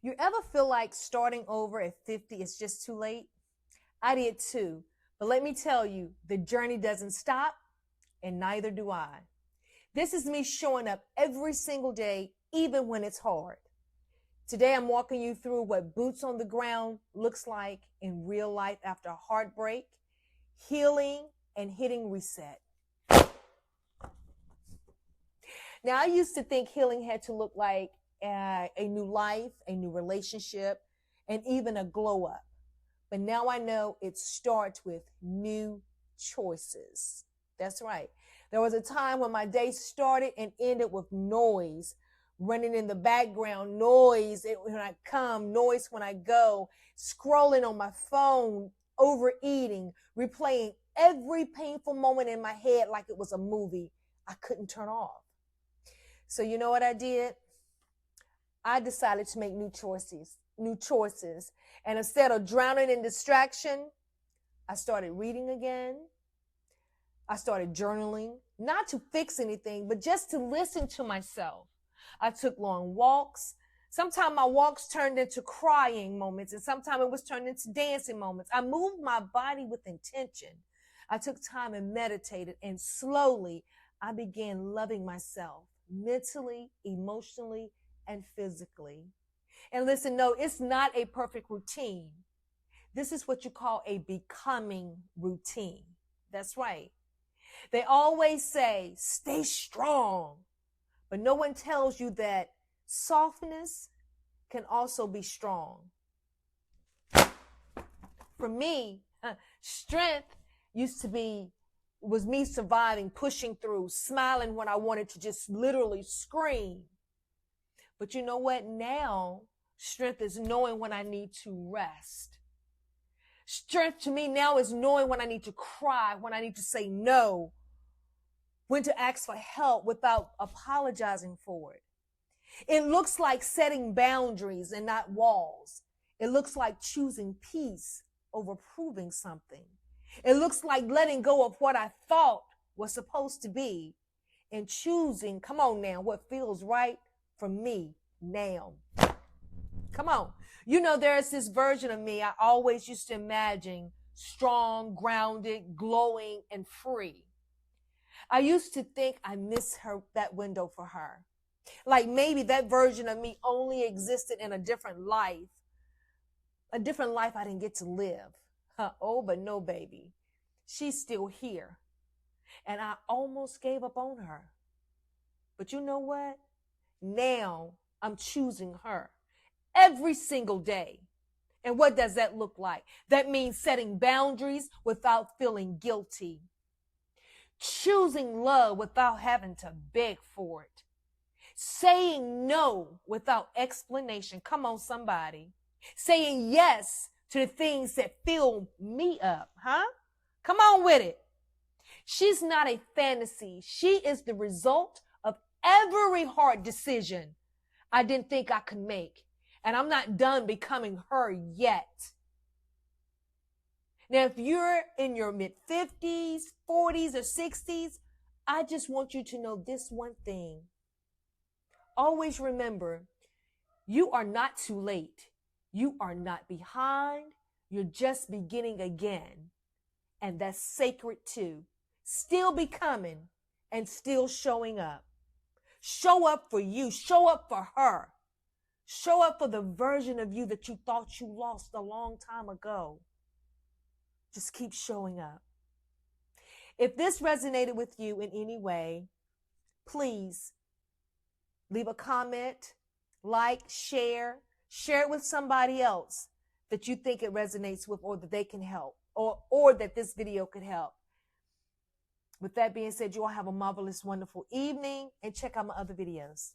You ever feel like starting over at 50 is just too late? I did too. But let me tell you, the journey doesn't stop, and neither do I. This is me showing up every single day, even when it's hard. Today, I'm walking you through what boots on the ground looks like in real life after heartbreak, healing, and hitting reset. Now, I used to think healing had to look like a new life, a new relationship, and even a glow up. But now I know it starts with new choices. That's right. There was a time when my day started and ended with noise running in the background, noise when I come, noise when I go, scrolling on my phone, overeating, replaying every painful moment in my head like it was a movie I couldn't turn off. So you know what I did? I decided to make new choices. And instead of drowning in distraction, I started reading again. I started journaling, not to fix anything, but just to listen to myself. I took long walks. Sometimes my walks turned into crying moments, and sometimes it was turned into dancing moments. I moved my body with intention. I took time and meditated, and slowly I began loving myself mentally, emotionally, and physically. And listen, no, it's not a perfect routine. This is what you call a becoming routine. That's right. They always say, stay strong, but no one tells you that softness can also be strong. For me, strength was me surviving, pushing through, smiling when I wanted to just literally scream. But you know what? Now, strength is knowing when I need to rest. Strength to me now is knowing when I need to cry, when I need to say no, when to ask for help without apologizing for it. It looks like setting boundaries and not walls. It looks like choosing peace over proving something. It looks like letting go of what I thought was supposed to be and choosing, come on now, what feels right for me now. Come on. You know, there's this version of me I always used to imagine strong, grounded, glowing, and free. I used to think I missed that window for her. Like maybe that version of me only existed in a different life I didn't get to live. Oh, but no, baby. She's still here. And I almost gave up on her. But you know what? Now I'm choosing her every single day. And what does that look like? That means setting boundaries without feeling guilty. Choosing love without having to beg for it. Saying no without explanation. Come on, somebody. Saying yes to the things that fill me up, huh? Come on with it. She's not a fantasy. She is the result of every hard decision I didn't think I could make. And I'm not done becoming her yet. Now, if you're in your mid-50s, 40s, or 60s, I just want you to know this one thing. Always remember, you are not too late. You are not behind. You're just beginning again. And that's sacred too. Still becoming and still showing up. Show up for you. Show up for her. Show up for the version of you that you thought you lost a long time ago. Just keep showing up. If this resonated with you in any way, please leave a comment, like, share it with somebody else that you think it resonates with or that they can help or that this video could help. With that being said, you all have a marvelous, wonderful evening and check out my other videos.